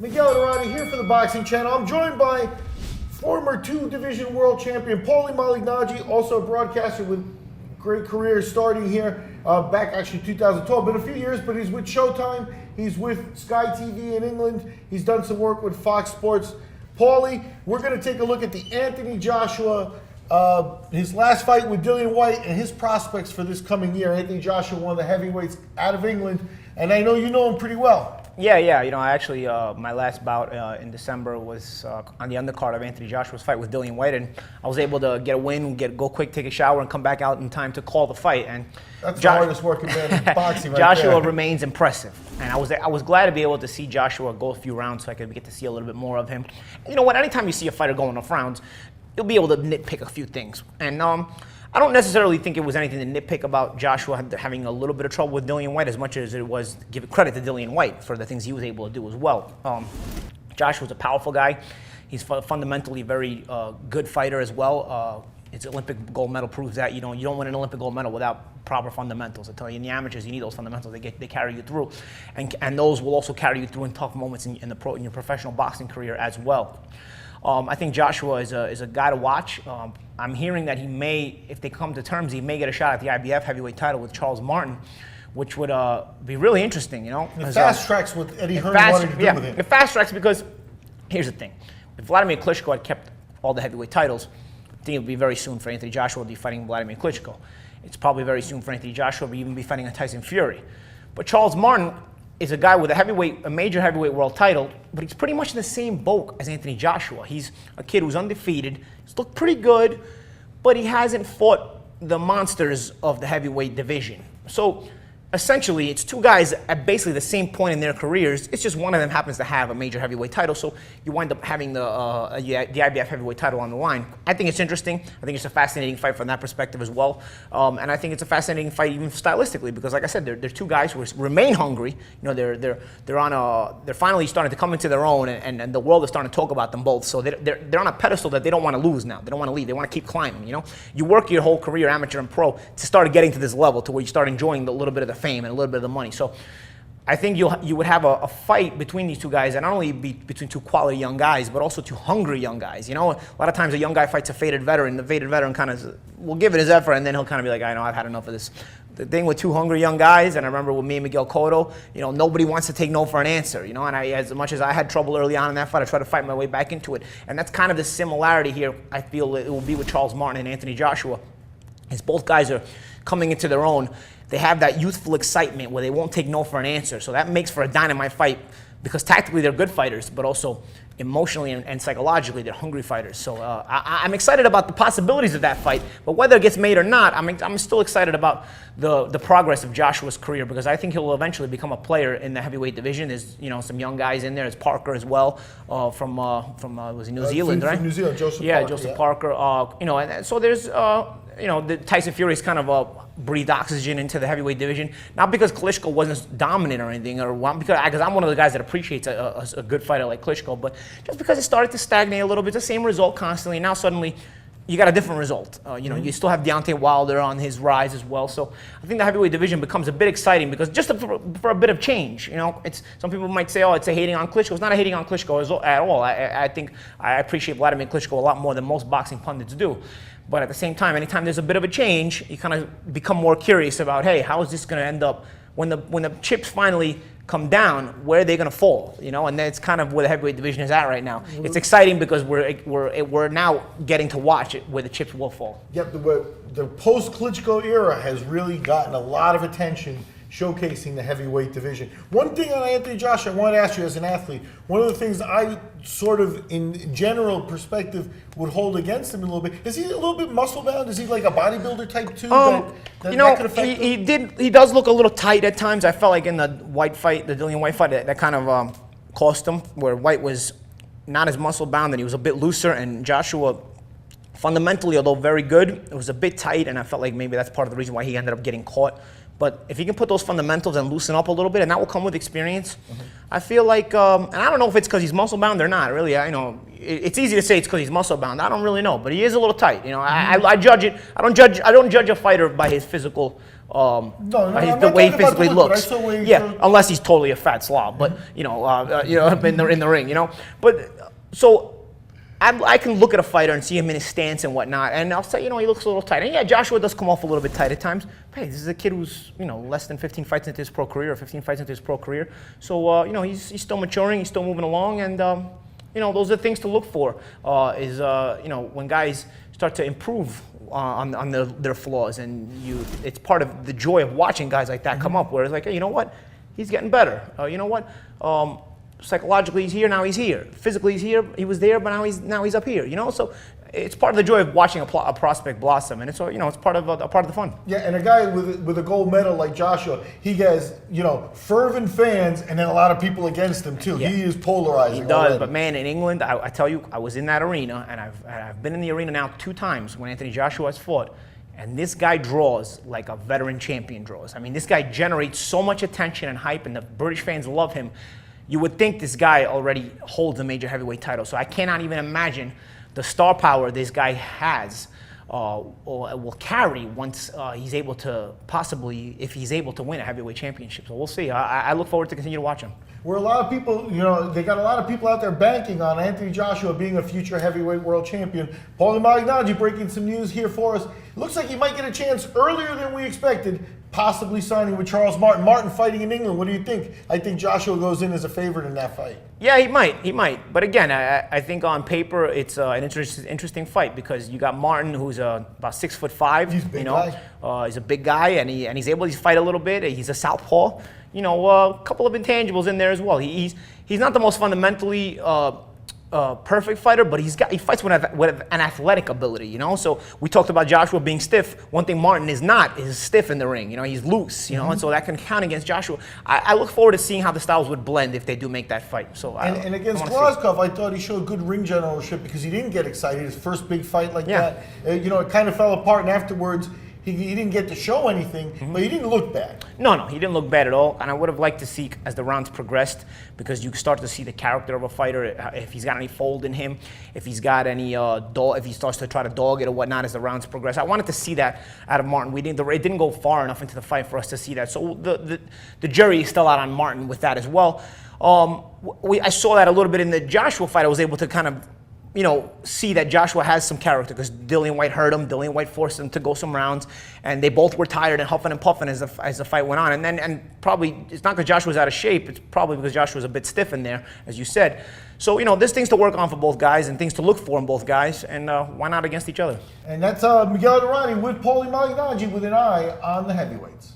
Miguel Durrani here for the Boxing Channel. I'm joined by former two-division world champion Paulie Malignaggi, also a broadcaster with great career starting here back actually 2012. Been a few years, but he's with Showtime. He's with Sky TV in England. He's done some work with Fox Sports. Paulie, we're going to take a look at the Anthony Joshua, his last fight with Dillian Whyte and his prospects for this coming year. Anthony Joshua, one of the heavyweights out of England, and I know you know him pretty well. Yeah. You know, I actually, my last bout in December was on the undercard of Anthony Joshua's fight with Dillian Whyte, and I was able to get a win, go quick, take a shower, and come back out in time to call the fight. And that's the hardest working man in boxing right Joshua there. remains impressive, and I was glad to be able to see Joshua go a few rounds so I could get to see a little bit more of him. You know what? Anytime you see a fighter go enough rounds, you'll be able to nitpick a few things. And I don't necessarily think it was anything to nitpick about Joshua having a little bit of trouble with Dillian Whyte as much as it was give credit to Dillian Whyte for the things he was able to do as well. Joshua's a powerful guy. He's fundamentally a very good fighter as well. His Olympic gold medal proves that you don't win an Olympic gold medal without proper fundamentals. I tell you, in the amateurs, you need those fundamentals. They carry you through, and those will also carry you through in tough moments in your professional boxing career as well. I think Joshua is a guy to watch. I'm hearing that he may, if they come to terms, he may get a shot at the IBF heavyweight title with Charles Martin, which would be really interesting, you know. It fast tracks what Eddie Hearn wanted to do with him. It fast tracks because, here's the thing. If Vladimir Klitschko had kept all the heavyweight titles, I think it would be very soon for Anthony Joshua to be fighting Vladimir Klitschko. It's probably very soon for Anthony Joshua to even be fighting a Tyson Fury. But Charles Martin is a guy with a major heavyweight world title, but he's pretty much in the same boat as Anthony Joshua. He's a kid who's undefeated. He's looked pretty good, but he hasn't fought the monsters of the heavyweight division. So essentially, it's two guys at basically the same point in their careers. It's just one of them happens to have a major heavyweight title, so you wind up having the IBF heavyweight title on the line. I think it's interesting. I think it's a fascinating fight from that perspective as well. And I think it's a fascinating fight even stylistically because, like I said, they're two guys who remain hungry. You know, they're finally starting to come into their own, and the world is starting to talk about them both. So they're on a pedestal that they don't want to lose now. They don't want to leave. They want to keep climbing. You know, you work your whole career, amateur and pro, to start getting to this level to where you start enjoying a little bit of the fame and a little bit of the money. So I think you would have a fight between these two guys, and not only between two quality young guys, but also two hungry young guys. You know, a lot of times a young guy fights a faded veteran. The faded veteran kind of will give it his effort, and then he'll kind of be like, I know, I've had enough of this. The thing with two hungry young guys, and I remember with me and Miguel Cotto, you know, nobody wants to take no for an answer, you know, and as much as I had trouble early on in that fight, I tried to fight my way back into it. And that's kind of the similarity here, I feel it will be with Charles Martin and Anthony Joshua. As both guys are coming into their own, they have that youthful excitement where they won't take no for an answer. So that makes for a dynamite fight because tactically they're good fighters, but also emotionally and psychologically they're hungry fighters. So I'm excited about the possibilities of that fight, but whether it gets made or not, I'm still excited about the progress of Joshua's career because I think he'll eventually become a player in the heavyweight division. There's some young guys in there. There's Parker as well from was he New Zealand, right? From New Zealand, Joseph Parker. Yeah, Joseph Parker. And so there's the Tyson Fury's kind of breathed oxygen into the heavyweight division, not because Klitschko wasn't dominant or anything, or because I'm one of the guys that appreciates a good fighter like Klitschko, but just because it started to stagnate a little bit, the same result constantly. Now suddenly, you got a different result. You still have Deontay Wilder on his rise as well. So I think the heavyweight division becomes a bit exciting because just for a bit of change. You know, some people might say, oh, it's a hating on Klitschko. It's not a hating on Klitschko at all. I think I appreciate Vladimir Klitschko a lot more than most boxing pundits do. But at the same time, anytime there's a bit of a change, you kind of become more curious about, hey, how is this going to end up when the chips finally come down? Where are they going to fall? You know, and that's kind of where the heavyweight division is at right now. It's exciting because we're now getting to watch it where the chips will fall. Yep, the post-Klitschko era has really gotten a lot of attention showcasing the heavyweight division. One thing on Anthony Joshua I wanted to ask you as an athlete, one of the things I sort of, in general perspective, would hold against him a little bit, is he a little bit muscle-bound? Is he like a bodybuilder type too? That could affect him? He does look a little tight at times. I felt like in the Whyte fight, the Dillian Whyte fight, that kind of cost him, where Whyte was not as muscle-bound and he was a bit looser, and Joshua, fundamentally, although very good, it was a bit tight, and I felt like maybe that's part of the reason why he ended up getting caught. But if he can put those fundamentals and loosen up a little bit, and that will come with experience, I feel like, and I don't know if it's because he's muscle bound or not. Really, it's easy to say it's because he's muscle bound. I don't really know, but he is a little tight. I judge it. I don't judge a fighter by his physical I'm the not way he talking about physically the look, but I looks. saw where he Yeah, showed- unless he's totally a fat slob, but in the ring, But so I can look at a fighter and see him in his stance and whatnot, and I'll say, he looks a little tight. And yeah, Joshua does come off a little bit tight at times. But hey, this is a kid who's, less than 15 fights into his pro career, or 15 fights into his pro career. So, he's still maturing, he's still moving along, and, those are things to look for, when guys start to improve on their flaws, and it's part of the joy of watching guys like that come up, where it's like, hey, you know what? He's getting better. You know what? Psychologically, he's here, now he's here. Physically, he's here, he was there, but now he's up here, So it's part of the joy of watching a prospect blossom, and it's part of the fun. Yeah, and a guy with a gold medal like Joshua, he has fervent fans, and then a lot of people against him too. Yeah. He is polarizing. He does, already. but man, in England, I tell you, I was in that arena, and I've been in the arena now 2 times when Anthony Joshua has fought. And this guy draws like a veteran champion draws. I mean, this guy generates so much attention and hype, and the British fans love him. You would think this guy already holds a major heavyweight title. So I cannot even imagine the star power this guy has or will carry once he's able to if he's able to win a heavyweight championship. So we'll see. I look forward to continue to watch him. Where a lot of people, they got a lot of people out there banking on Anthony Joshua being a future heavyweight world champion. Paulie Malignaggi breaking some news here for us. Looks like he might get a chance earlier than we expected, possibly signing with Charles Martin. Martin fighting in England. What do you think? I think Joshua goes in as a favorite in that fight. Yeah, he might. But again, I think on paper it's an interesting fight, because you got Martin, who's about 6'5". He's a big guy. He's a big guy, and he's able to fight a little bit. He's a southpaw. A couple of intangibles in there as well. He's not the most fundamentally perfect fighter, but he fights with an athletic ability, So we talked about Joshua being stiff. One thing Martin is not is stiff in the ring. He's loose, and so that can count against Joshua. I look forward to seeing how the styles would blend if they do make that fight. So and against Glazkov, I thought he showed good ring generalship because he didn't get excited. His first big fight like that, it kind of fell apart, and afterwards he didn't get to show anything, but he didn't look bad. No, he didn't look bad at all. And I would have liked to see, as the rounds progressed, because you start to see the character of a fighter, if he's got any fold in him, if he's got any if he starts to try to dog it or whatnot as the rounds progress. I wanted to see that out of Martin. It didn't go far enough into the fight for us to see that. So the jury is still out on Martin with that as well. I saw that a little bit in the Joshua fight. I was able to kind of see that Joshua has some character, because Dillian White hurt him. Dillian White forced him to go some rounds, and they both were tired and huffing and puffing as the fight went on. And probably it's not because Joshua's out of shape. It's probably because Joshua's a bit stiff in there, as you said. So there's things to work on for both guys and things to look for in both guys, and why not against each other? And that's Miguel Durrani with Paulie Malignaggi with an eye on the heavyweights.